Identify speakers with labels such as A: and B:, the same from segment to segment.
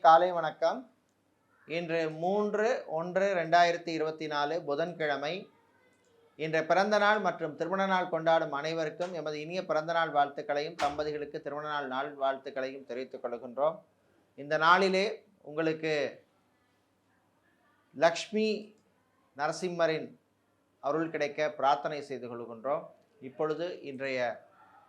A: காலை வணக்கம். இன்று 3/1/2024 புதன்கிழமை. இன்று பிறந்த நாள் மற்றும் திருமண நாள் கொண்டாடும் அனைவருக்கும் எமது இனிய பிறந்த நாள் வாழ்த்துக்களையும் தம்பதிகளுக்கு திருமண நாள் வாழ்த்துக்களையும் தெரிவித்துக் கொள்கின்றோம். இந்த நாளிலே உங்களுக்கு லக்ஷ்மி நரசிம்மரின் அருள் கிடைக்க பிரார்த்தனை செய்து கொள்கின்றோம். இப்பொழுது இன்றைய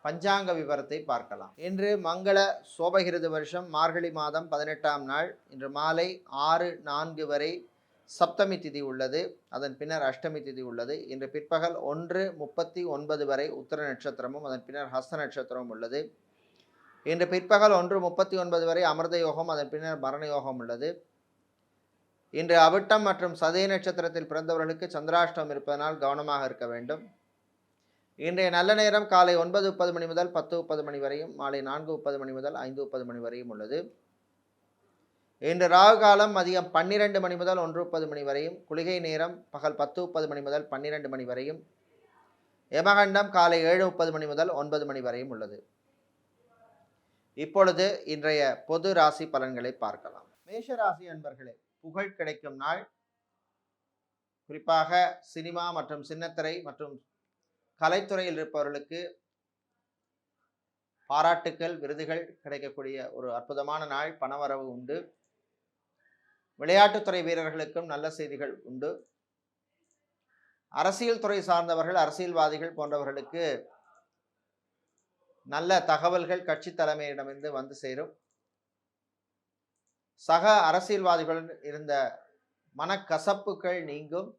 A: பஞ்சாங்க விவரத்தை பார்க்கலாம். இன்று மங்கள சோபகிருது வருஷம் மார்கழி மாதம் 18ஆம் நாள். இன்று மாலை 6:04 வரை சப்தமி திதி உள்ளது. அதன் பின்னர் அஷ்டமி திதி உள்ளது. இன்று பிற்பகல் 1:39 வரை உத்திர நட்சத்திரமும் அதன் பின்னர் ஹஸ்த நட்சத்திரமும் உள்ளது. இன்று பிற்பகல் 1:39 வரை அமிர்த யோகம், அதன் பின்னர் மரண யோகம் உள்ளது. இன்று அவிட்டம் மற்றும் சதய நட்சத்திரத்தில் பிறந்தவர்களுக்கு சந்திராஷ்டம் இருப்பதனால் கவனமாக இருக்க வேண்டும். இன்றைய நல்ல நேரம் காலை 9:30 மணி முதல் 10:30 மணி வரையும், மாலை 4:30 மணி முதல் 5:30 மணி வரையும் உள்ளது. இன்று ராகு காலம் மதியம் 12 மணி முதல் 1:30 மணி வரையும், குளிகை நேரம் பகல் 10:30 மணி முதல் 12 மணி வரையும், யமகண்டம் காலை 7:30 மணி முதல் 9 மணி வரையும் உள்ளது. இப்பொழுது இன்றைய பொது ராசி பலன்களை பார்க்கலாம். மேஷ ராசி அன்பர்களே, புகழ் கிடைக்கும் நாள். குறிப்பாக சினிமா மற்றும் சின்னத்திரை மற்றும் கலைத்துறையில் இருப்பவர்களுக்கு பாராட்டுக்கள், விருதுகள் கிடைக்கக்கூடிய ஒரு அற்புதமான நாள். பணவரவு உண்டு. விளையாட்டுத்துறை வீரர்களுக்கும் நல்ல செய்திகள் உண்டு. அரசியல் துறை சார்ந்தவர்கள், அரசியல்வாதிகள் போன்றவர்களுக்கு நல்ல தகவல்கள் கட்சி தலைமையிடமிருந்து வந்து சேரும். சக அரசியல்வாதிகளுடன் இருந்த மனக்கசப்புகள் நீங்கும்.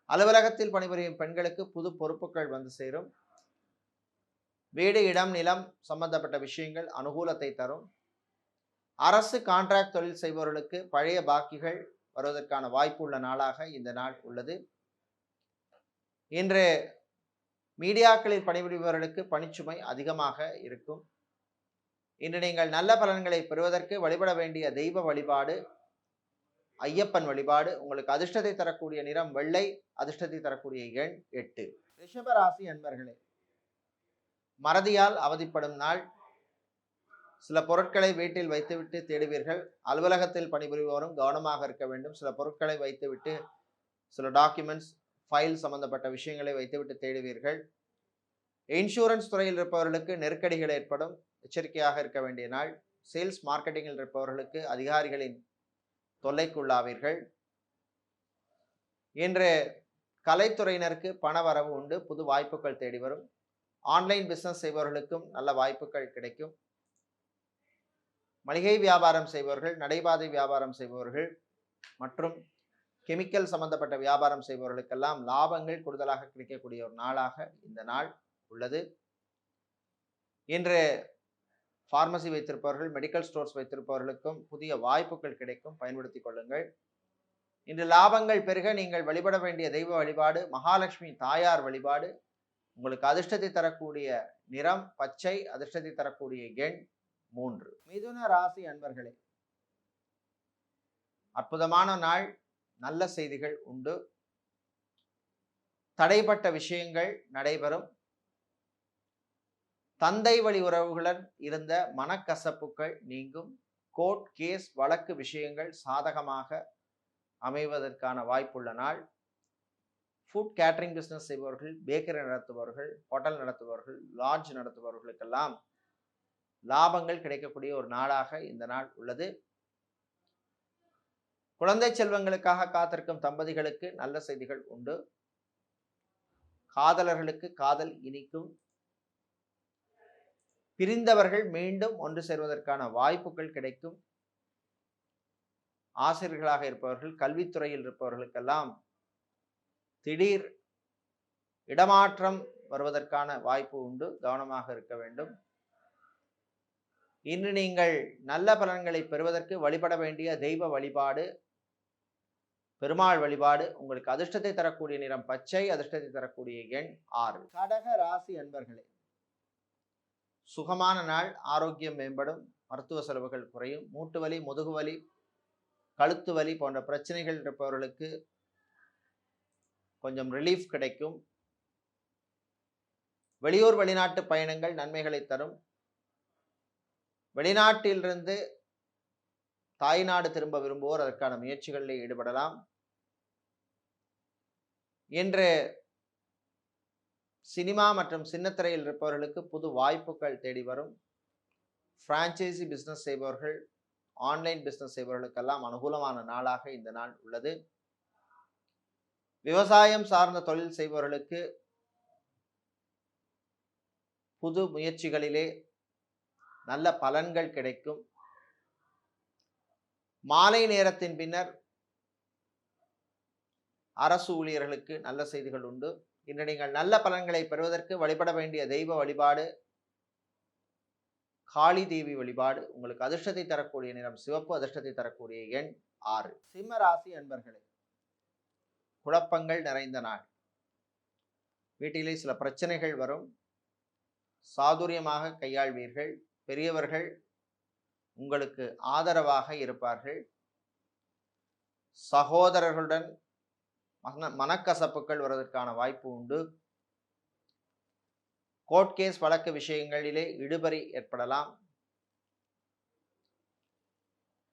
A: அலுவலகத்தில் பணிபுரியும் பெண்களுக்கு புது பொறுப்புகள் வந்து சேரும். வீடு, இடம், நிலம் சம்பந்தப்பட்ட விஷயங்கள் அனுகூலத்தை தரும். அரசு கான்ட்ராக்ட் தொழில் செய்பவர்களுக்கு பழைய பாக்கிகள் வருவதற்கான வாய்ப்பு உள்ள நாளாக இந்த நாள் உள்ளது. இன்று மீடியாக்களில் பணிபுரிபவர்களுக்கு பணிச்சுமை அதிகமாக இருக்கும். இன்று நீங்கள் நல்ல பலன்களை பெறுவதற்கு வழிபட வேண்டிய தெய்வ வழிபாடு ஐயப்பன் வழிபாடு. உங்களுக்கு அதிர்ஷ்டத்தை தரக்கூடிய நிறம் வெள்ளை, அதிர்ஷ்டத்தை தரக்கூடிய எண் 8. ரிஷப ராசி அன்பர்களே, மறதியால் அவதிப்படும் நாள். சில பொருட்களை வீட்டில் வைத்துவிட்டு தேடுவீர்கள். அலுவலகத்தில் பணிபுரிபவரும் கவனமாக இருக்க வேண்டும். சில பொருட்களை வைத்துவிட்டு, சில டாக்குமெண்ட்ஸ், ஃபைல் சம்பந்தப்பட்ட விஷயங்களை வைத்துவிட்டு தேடுவீர்கள். இன்சூரன்ஸ் துறையில் இருப்பவர்களுக்கு நெருக்கடிகள் ஏற்படும். எச்சரிக்கையாக இருக்க வேண்டிய நாள். சேல்ஸ் மார்க்கெட்டிங்கில் இருப்பவர்களுக்கு அதிகாரிகளின் தொல்லைக்குள்ளாவீர்கள். இன்று கலைத்துறையினருக்கு பண வரவு உண்டு. புது வாய்ப்புகள் தேடி வரும். ஆன்லைன் பிசினஸ் செய்பவர்களுக்கும் நல்ல வாய்ப்புகள் கிடைக்கும். மளிகை வியாபாரம் செய்பவர்கள், நடைபாதை வியாபாரம் செய்பவர்கள் மற்றும் கெமிக்கல் சம்பந்தப்பட்ட வியாபாரம் செய்பவர்களுக்கெல்லாம் லாபங்கள் கூடுதலாக கிடைக்கக்கூடிய ஒரு நாளாக இந்த நாள் உள்ளது. இன்று ஃபார்மசி வைத்திருப்பவர்கள், மெடிக்கல் ஸ்டோர்ஸ் வைத்திருப்பவர்களுக்கும் புதிய வாய்ப்புகள் கிடைக்கும். பயன்படுத்திக் கொள்ளுங்கள். இன்று லாபங்கள் பெருக நீங்கள் வழிபட வேண்டிய தெய்வ வழிபாடு மகாலட்சுமி தாயார் வழிபாடு. உங்களுக்கு அதிர்ஷ்டத்தை தரக்கூடிய நிறம் பச்சை, அதிர்ஷ்டத்தை தரக்கூடிய எண் 3. மிதுன ராசி அன்பர்களே, அற்புதமான நாள். நல்ல செய்திகள் உண்டு. தடைப்பட்ட விஷயங்கள் நடைபெறும். தந்தை வழி உறவுகளுடன் இருந்த மனக்கசப்புகள் நீங்கும். கோர்ட் கேஸ் வழக்கு விஷயங்கள் சாதகமாக அமைவதற்கான வாய்ப்புள்ள நாள். ஃபுட் கேட்டரிங் பிஸ்னஸ் செய்பவர்கள், பேக்கரி நடத்துபவர்கள், ஹோட்டல் நடத்துபவர்கள், லாட்ஜ் நடத்துபவர்களுக்கெல்லாம் லாபங்கள் கிடைக்கக்கூடிய ஒரு நாளாக இந்த நாள் உள்ளது. குழந்தை செல்வங்களுக்காக காத்திருக்கும் தம்பதிகளுக்கு நல்ல செய்திகள் உண்டு. காதலர்களுக்கு காதல் இனிக்கும். பிரிந்தவர்கள் மீண்டும் ஒன்று சேர்வதற்கான வாய்ப்புகள் கிடைக்கும். ஆசிரியர்களாக இருப்பவர்கள், கல்வித்துறையில் இருப்பவர்களுக்கெல்லாம் திடீர் இடமாற்றம் வருவதற்கான வாய்ப்பு உண்டு. கவனமாக இருக்க வேண்டும். இன்று நீங்கள் நல்ல பலன்களை பெறுவதற்கு வழிபட வேண்டிய தெய்வ வழிபாடு பெருமாள் வழிபாடு. உங்களுக்கு அதிர்ஷ்டத்தை தரக்கூடிய நிறம் பச்சை, அதிர்ஷ்டத்தை தரக்கூடிய எண் 6. கடக ராசி அன்பர்களே, சுகமான நாள். ஆரோக்கியம் மேம்படும். மருத்துவ செலவுகள் குறையும். மூட்டு வலி, முதுகு வலி, கழுத்து வலி போன்ற பிரச்சனைகள் இருப்பவர்களுக்கு கொஞ்சம் ரிலீஃப் கிடைக்கும். வெளியூர் வெளிநாட்டு பயணங்கள் நன்மைகளை தரும். வெளிநாட்டிலிருந்து தாய்நாடு திரும்ப விரும்புவோர் அதற்கான முயற்சிகளில் ஈடுபடலாம். இன்று சினிமா மற்றும் சின்னத்திரையில் இருப்பவர்களுக்கு புது வாய்ப்புகள் தேடி வரும். பிரான்ச்சைசி பிசினஸ் செய்பவர்கள், ஆன்லைன் பிசினஸ் செய்பவர்களுக்கெல்லாம் அனுகூலமான நாளாக இந்த நாள் உள்ளது. விவசாயம் சார்ந்த தொழில் செய்பவர்களுக்கு புது முயற்சிகளிலே நல்ல பலன்கள் கிடைக்கும். மாலை நேரத்தின் பின்னர் அரசு ஊழியர்களுக்கு நல்ல செய்திகள் உண்டு. இன்று நீங்கள் நல்ல பலன்களை பெறுவதற்கு வழிபட வேண்டிய தெய்வ வழிபாடு காளி தேவி வழிபாடு. உங்களுக்கு அதிர்ஷ்டத்தை தரக்கூடிய நிறம் சிவப்பு, அதிர்ஷ்டத்தை தரக்கூடிய எண் 6. சிம்ம ராசி அன்பர்களே, குழப்பங்கள் நிறைந்த நாள். வீட்டிலே சில பிரச்சனைகள் வரும், சாதுரியமாக கையாள்வீர்கள். பெரியவர்கள் உங்களுக்கு ஆதரவாக இருப்பார்கள். சகோதரர்களுடன் மனக்கசப்புகள் வருவதற்கான வாய்ப்பு உண்டு. கோர்ட் கேஸ் வழக்கு விஷயங்களிலே இழுபறி ஏற்படலாம்.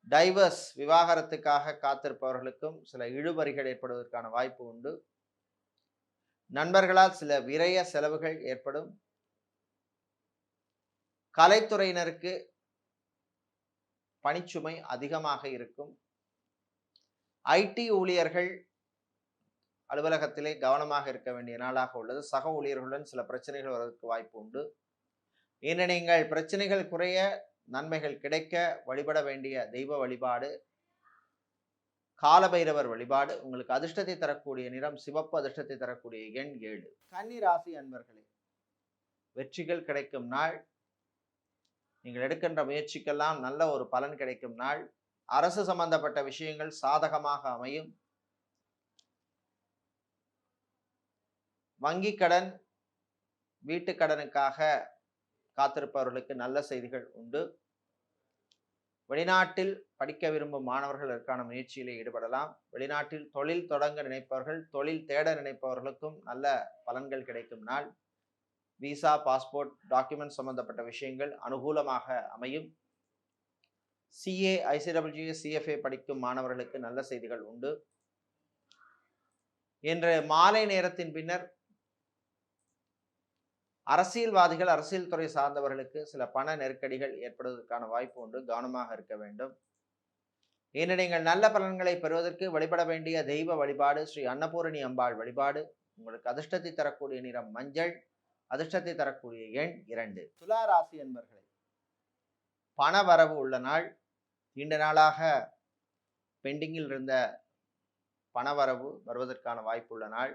A: டைவர்ஸ் விவாகரத்துக்காக காத்திருப்பவர்களுக்கும் சில இழுபறிகள் ஏற்படுவதற்கான வாய்ப்பு உண்டு. நண்பர்களால் சில விரய செலவுகள் ஏற்படும். கலைத்துறையினருக்கு பணிச்சுமை அதிகமாக இருக்கும். ஐடி ஊழியர்கள் அலுவலகத்திலே கவனமாக இருக்க வேண்டிய நாளாக உள்ளது. சக ஊழியர்களுடன் சில பிரச்சனைகள் வருவதற்கு வாய்ப்பு உண்டு. இன்று நீங்கள் பிரச்சனைகள் குறைய, நன்மைகள் கிடைக்க வழிபட வேண்டிய தெய்வ வழிபாடு காலபைரவர் வழிபாடு. உங்களுக்கு அதிர்ஷ்டத்தை தரக்கூடிய நிறம் சிவப்பு, அதிர்ஷ்டத்தை தரக்கூடிய எண் 7. கன்னி ராசி அன்பர்களே, வெற்றிகள் கிடைக்கும் நாள். நீங்கள் எடுக்கின்ற முயற்சிக்கெல்லாம் நல்ல ஒரு பலன் கிடைக்கும் நாள். அரசு சம்பந்தப்பட்ட விஷயங்கள் சாதகமாக அமையும். வங்கி கடன், வீட்டு கடனுக்காக காத்திருப்பவர்களுக்கு நல்ல செய்திகள் உண்டு. வெளிநாட்டில் படிக்க விரும்பும் மாணவர்கள் அதற்கான முயற்சியிலே ஈடுபடலாம். வெளிநாட்டில் தொழில் தொடங்க நினைப்பவர்கள், தொழில் தேட நினைப்பவர்களுக்கும் நல்ல பலன்கள் கிடைக்கும் நாள். விசா, பாஸ்போர்ட், டாக்குமெண்ட் சம்பந்தப்பட்ட விஷயங்கள் அனுகூலமாக அமையும். சிஏ, ஐசிடபிள்யூ, சிஎஃப்ஏ படிக்கும் மாணவர்களுக்கு நல்ல செய்திகள் உண்டு. இன்று மாலை நேரத்தின் பின்னர் அரசியல்வாதிகள், அரசியல் துறை சார்ந்தவர்களுக்கு சில பண நெருக்கடிகள் ஏற்படுவதற்கான வாய்ப்பு உண்டு. கவனமாக இருக்க வேண்டும். இன்று நீங்கள் நல்ல பலன்களை பெறுவதற்கு வழிபட வேண்டிய தெய்வ வழிபாடு ஸ்ரீ அன்னபூரணி அம்பாள் வழிபாடு. உங்களுக்கு அதிர்ஷ்டத்தை தரக்கூடிய நிறம் மஞ்சள், அதிர்ஷ்டத்தை தரக்கூடிய எண் 2. துலா ராசி என்பர்களே, பண வரவு உள்ள நாள். நீண்ட நாளாக பெண்டிங்கில் இருந்த பணவரவு வருவதற்கான வாய்ப்பு உள்ள நாள்.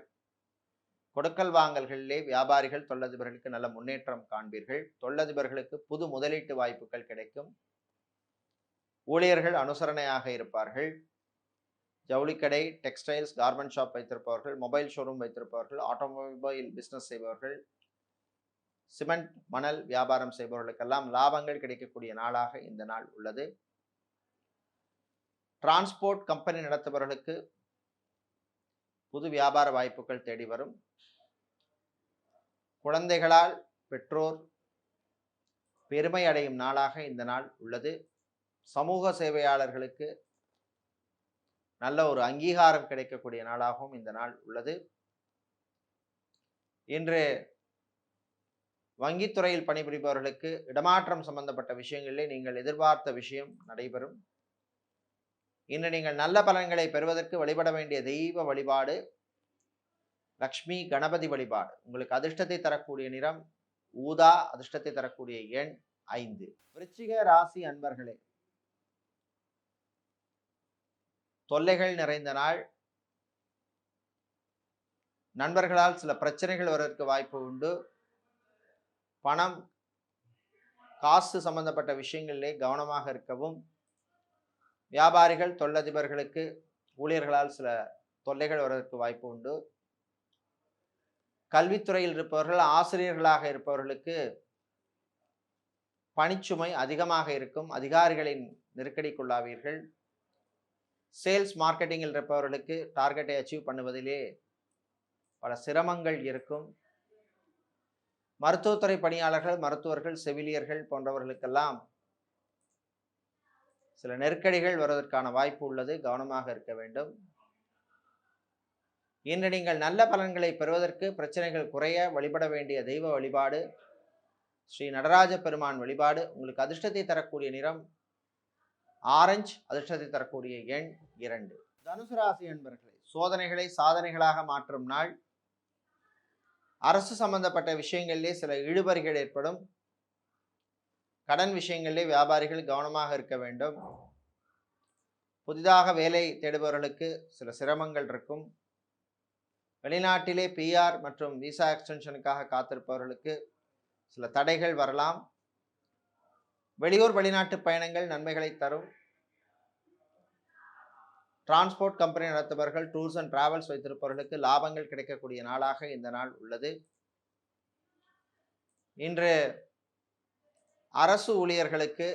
A: கொடுக்கல் வாங்கல்களிலே வியாபாரிகள், தொழிலதிபர்களுக்கு நல்ல முன்னேற்றம் காண்பீர்கள். தொழிலதிபர்களுக்கு புது முதலீட்டு வாய்ப்புகள் கிடைக்கும். ஊழியர்கள் அனுசரணையாக இருப்பார்கள். ஜவுளிக்கடை, டெக்ஸ்டைல்ஸ், கார்மெண்ட் ஷாப் வைத்திருப்பவர்கள், மொபைல் ஷோரூம் வைத்திருப்பவர்கள், ஆட்டோமொபைல் பிஸ்னஸ் செய்பவர்கள், சிமெண்ட் மணல் வியாபாரம் செய்பவர்களுக்கெல்லாம் லாபங்கள் கிடைக்கக்கூடிய நாளாக இந்த நாள் உள்ளது. டிரான்ஸ்போர்ட் கம்பெனி நடத்துபவர்களுக்கு புது வியாபார வாய்ப்புகள் தேடி வரும். குழந்தைகளால் பெற்றோர் பெருமை அடையும் நாளாக இந்த நாள் உள்ளது. சமூக சேவையாளர்களுக்கு நல்ல ஒரு அங்கீகாரம் கிடைக்கக்கூடிய நாளாகவும் இந்த நாள் உள்ளது. இன்று வங்கித்துறையில் பணிபுரிபவர்களுக்கு இடமாற்றம் சம்பந்தப்பட்ட விஷயங்களிலே நீங்கள் எதிர்பார்த்த விஷயம் நடைபெறும். இன்று நீங்கள் நல்ல பலன்களை பெறுவதற்கு வழிபட வேண்டிய தெய்வ வழிபாடு லக்ஷ்மி கணபதி வழிபாடு. உங்களுக்கு அதிர்ஷ்டத்தை தரக்கூடிய நிறம் ஊதா, அதிர்ஷ்டத்தை தரக்கூடிய எண் 5. விருச்சிக ராசி அன்பர்களே, தொல்லைகள் நிறைந்த நாள். நண்பர்களால் சில பிரச்சனைகள் வருவதற்கு வாய்ப்பு உண்டு. பணம், காசு சம்பந்தப்பட்ட விஷயங்களிலே கவனமாக இருக்கவும். வியாபாரிகள், தொழிலதிபர்களுக்கு ஊழியர்களால் சில தொல்லைகள் வருவதற்கு வாய்ப்பு உண்டு. கல்வித்துறையில் இருப்பவர்கள், ஆசிரியர்களாக இருப்பவர்களுக்கு பணிச்சுமை அதிகமாக இருக்கும். அதிகாரிகளின் நெருக்கடிக்குள்ளாவீர்கள். சேல்ஸ் மார்க்கெட்டிங்கில் இருப்பவர்களுக்கு டார்கெட்டை அச்சீவ் பண்ணுவதிலே பல சிரமங்கள் இருக்கும். மருத்துவத்துறை பணியாளர்கள், மருத்துவர்கள், செவிலியர்கள் போன்றவர்களுக்கெல்லாம் சில நெருக்கடிகள் வருவதற்கான வாய்ப்பு உள்ளது, கவனமாக இருக்க வேண்டும். இன்று நீங்கள் நல்ல பலன்களை பெறுவதற்கு, பிரச்சனைகள் குறைய வழிபட வேண்டிய தெய்வ வழிபாடு ஸ்ரீ நடராஜ பெருமான் வழிபாடு. உங்களுக்கு அதிர்ஷ்டத்தை தரக்கூடிய நிறம் ஆரஞ்சு, அதிர்ஷ்டத்தை தரக்கூடிய எண் 2. தனுசு ராசி என்பர்களே, சோதனைகளை சாதனைகளாக மாற்றும் நாள். அரசு சம்பந்தப்பட்ட விஷயங்களிலே சில இழுபறிகள் ஏற்படும். கடன் விஷயங்களிலே வியாபாரிகள் கவனமாக இருக்க வேண்டும். புதிதாக வேலை தேடுபவர்களுக்கு சில சிரமங்கள் இருக்கும். வெளிநாட்டிலே PR மற்றும் விசா எக்ஸ்டென்ஷனுக்காக காத்திருப்பவர்களுக்கு சில தடைகள் வரலாம். வெளியூர் வெளிநாட்டு பயணங்கள் நன்மைகளை தரும். டிரான்ஸ்போர்ட் கம்பெனி நடத்துபவர்கள், டூர்ஸ் அண்ட் டிராவல்ஸ் வைத்திருப்பவர்களுக்கு லாபங்கள் கிடைக்கக்கூடிய நாளாக இந்த நாள் உள்ளது. இன்று அரசு ஊழியர்களுக்கு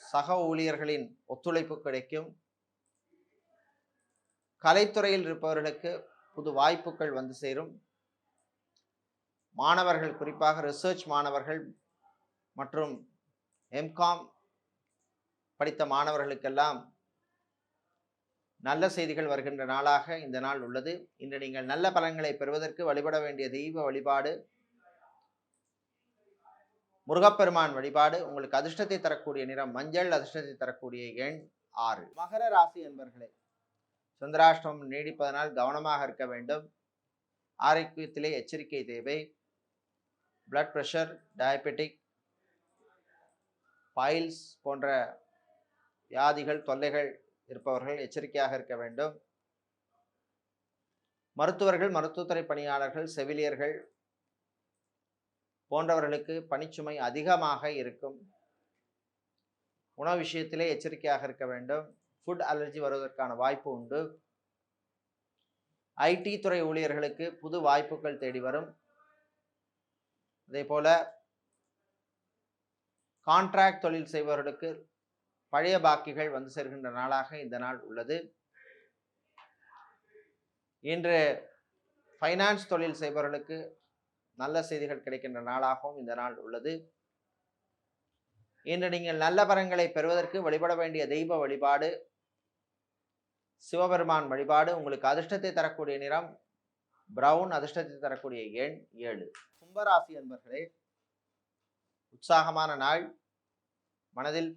A: சக ஊழியர்களின் ஒத்துழைப்பு கிடைக்கும். கலைத்துறையில் இருப்பவர்களுக்கு புது வாய்ப்புகள் வந்து சேரும். மாணவர்கள், குறிப்பாக ரிசர்ச் மாணவர்கள் மற்றும் MCOM படித்த மாணவர்களுக்கெல்லாம் நல்ல செய்திகள் வருகின்ற நாளாக இந்த நாள் உள்ளது. இன்று நீங்கள் நல்ல பலன்களை பெறுவதற்கு வழிபட வேண்டிய தெய்வ வழிபாடு முருகப்பெருமான் வழிபாடு. உங்களுக்கு அதிர்ஷ்டத்தை தரக்கூடிய நிறம் மஞ்சள், அதிர்ஷ்டத்தை தரக்கூடிய எண் 6. மகர ராசி என்பர்களே, சந்திராஷ்டமம் நீடிப்பதனால் கவனமாக இருக்க வேண்டும். ஆரோக்கியத்திலே எச்சரிக்கை தேவை. பிளட் பிரஷர், டயபெட்டிக், பைல்ஸ் போன்ற வியாதிகள், தொல்லைகள் இருப்பவர்கள் எச்சரிக்கையாக இருக்க வேண்டும். மருத்துவர்கள், மருத்துவத்துறை பணியாளர்கள், செவிலியர்கள் போன்றவர்களுக்கு பணிச்சுமை அதிகமாக இருக்கும். உணவு விஷயத்திலே எச்சரிக்கையாக இருக்க வேண்டும். ஃபுட் அலர்ஜி வருவதற்கான வாய்ப்பு உண்டு. IT துறை ஊழியர்களுக்கு புது வாய்ப்புகள் தேடி வரும். அதே போல கான்ட்ராக்ட் தொழில் செய்பவர்களுக்கு பழைய பாக்கிகள் வந்து சேர்கின்ற நாளாக இந்த நாள் உள்ளது. இன்று ஃபைனான்ஸ் தொழில் செய்பவர்களுக்கு நல்ல செய்திகள் கிடைக்கின்ற நாளாகவும் இந்த நாள் உள்ளது. இன்று நீங்கள் நல்ல பலன்களை பெறுவதற்கு வழிபட வேண்டிய தெய்வ வழிபாடு சிவபெருமான் வழிபாடு. உங்களுக்கு அதிர்ஷ்டத்தை தரக்கூடிய நிறம் பிரவுன், அதிர்ஷ்டத்தை தரக்கூடிய எண் 7. கும்பராசி என்பர்களே, உற்சாகமான நாள். மனதில்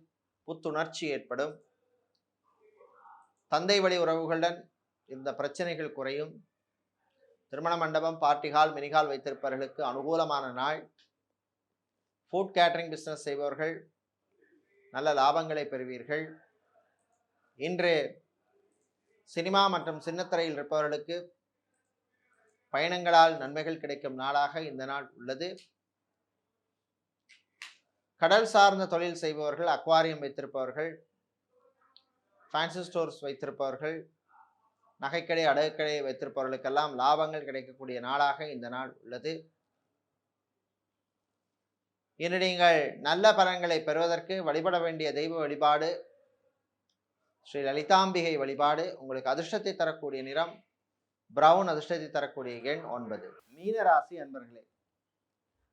A: புத்துணர்ச்சி ஏற்படும். தந்தை வழி உறவுகளுடன் இந்த பிரச்சனைகள் குறையும். திருமண மண்டபம், பார்ட்டி ஹால், மினிஹால் வைத்திருப்பவர்களுக்கு அனுகூலமான நாள். ஃபுட் கேட்டரிங் பிஸ்னஸ் செய்பவர்கள் நல்ல லாபங்களை பெறுவீர்கள். இன்று சினிமா மற்றும் சின்னத்திரையில் இருப்பவர்களுக்கு பயணங்களால் நன்மைகள் கிடைக்கும் நாளாக இந்த நாள் உள்ளது. கடல் சார்ந்த தொழில் செய்பவர்கள், அக்வாரியம் வைத்திருப்பவர்கள், ஃபேன்சி ஸ்டோர்ஸ் வைத்திருப்பவர்கள், நகைக்கடை, அடகுக்கடை வைத்திருப்பவர்களுக்கெல்லாம் லாபங்கள் கிடைக்கக்கூடிய நாளாக இந்த நாள் உள்ளது. இன்று நீங்கள் நல்ல பலன்களை பெறுவதற்கு வழிபட வேண்டிய தெய்வ வழிபாடு ஸ்ரீ லலிதாம்பிகை வழிபாடு. உங்களுக்கு அதிர்ஷ்டத்தை தரக்கூடிய நிறம் பிரவுன், அதிர்ஷ்டத்தை தரக்கூடிய எண் 9. மீன ராசி அன்பர்களே,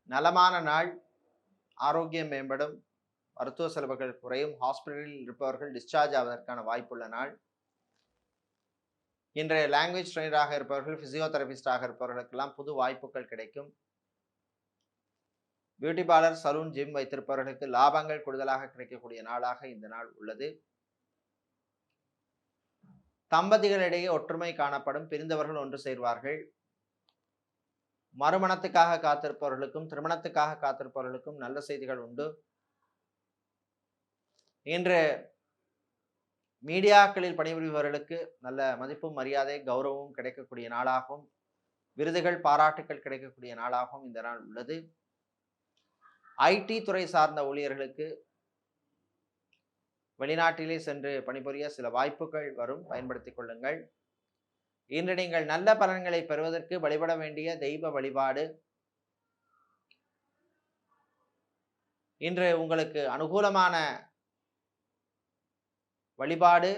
A: நலமான நாள். ஆரோக்கியம் மேம்படும். மருத்துவ செலவுகள் குறையும். ஹாஸ்பிட்டலில் இருப்பவர்கள் டிஸ்சார்ஜ் ஆவதற்கான வாய்ப்புள்ள நாள். இன்றைய லாங்குவேஜ் ட்ரெயினராக இருப்பவர்கள், பிசியோதெரபிஸ்டாக இருப்பவர்களுக்கெல்லாம் புது வாய்ப்புகள் கிடைக்கும். பியூட்டி பார்லர், சலூன், ஜிம் வைத்திருப்பவர்களுக்கு லாபங்கள் கூடுதலாக கிடைக்கக்கூடிய நாளாக இந்த நாள் உள்ளது. தம்பதிகளிடையே ஒற்றுமை காணப்படும். பிரிந்தவர்கள் ஒன்று சேர்வார்கள். மறுமணத்துக்காக காத்திருப்பவர்களுக்கும் திருமணத்துக்காக காத்திருப்பவர்களுக்கும் நல்ல செய்திகள் உண்டு. இன்று மீடியாக்களில் பணிபுரிபவர்களுக்கு நல்ல மதிப்பும் மரியாதை கௌரவமும் கிடைக்கக்கூடிய நாளாகவும், விருதுகள் பாராட்டுக்கள் கிடைக்கக்கூடிய நாளாகவும் இந்த நாள் உள்ளது. IT துறை சார்ந்த ஊழியர்களுக்கு வெளிநாட்டிலே சென்று பணிபுரிய சில வாய்ப்புகள் வரும், பயன்படுத்திக் கொள்ளுங்கள். இன்று நீங்கள் நல்ல பலன்களை பெறுவதற்கு வழிபட வேண்டிய தெய்வ வழிபாடு இன்று உங்களுக்கு அனுகூலமான வழிபாடு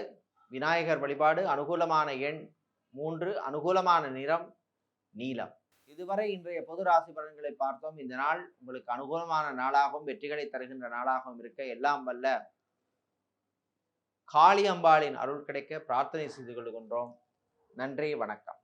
A: விநாயகர் வழிபாடு. அனுகூலமான எண் 3, அனுகூலமான நிறம் நீலம். இதுவரை இன்றைய பொது ராசி பலன்களை பார்த்தோம். இந்த நாள் உங்களுக்கு அனுகூலமான நாளாகவும் வெற்றிகளை தருகின்ற நாளாகவும் இருக்க எல்லாம் வல்ல காளி அம்பாளின் அருள் கிடைக்க பிரார்த்தனை செய்து கொள்கின்றோம். நன்றி, வணக்கம்.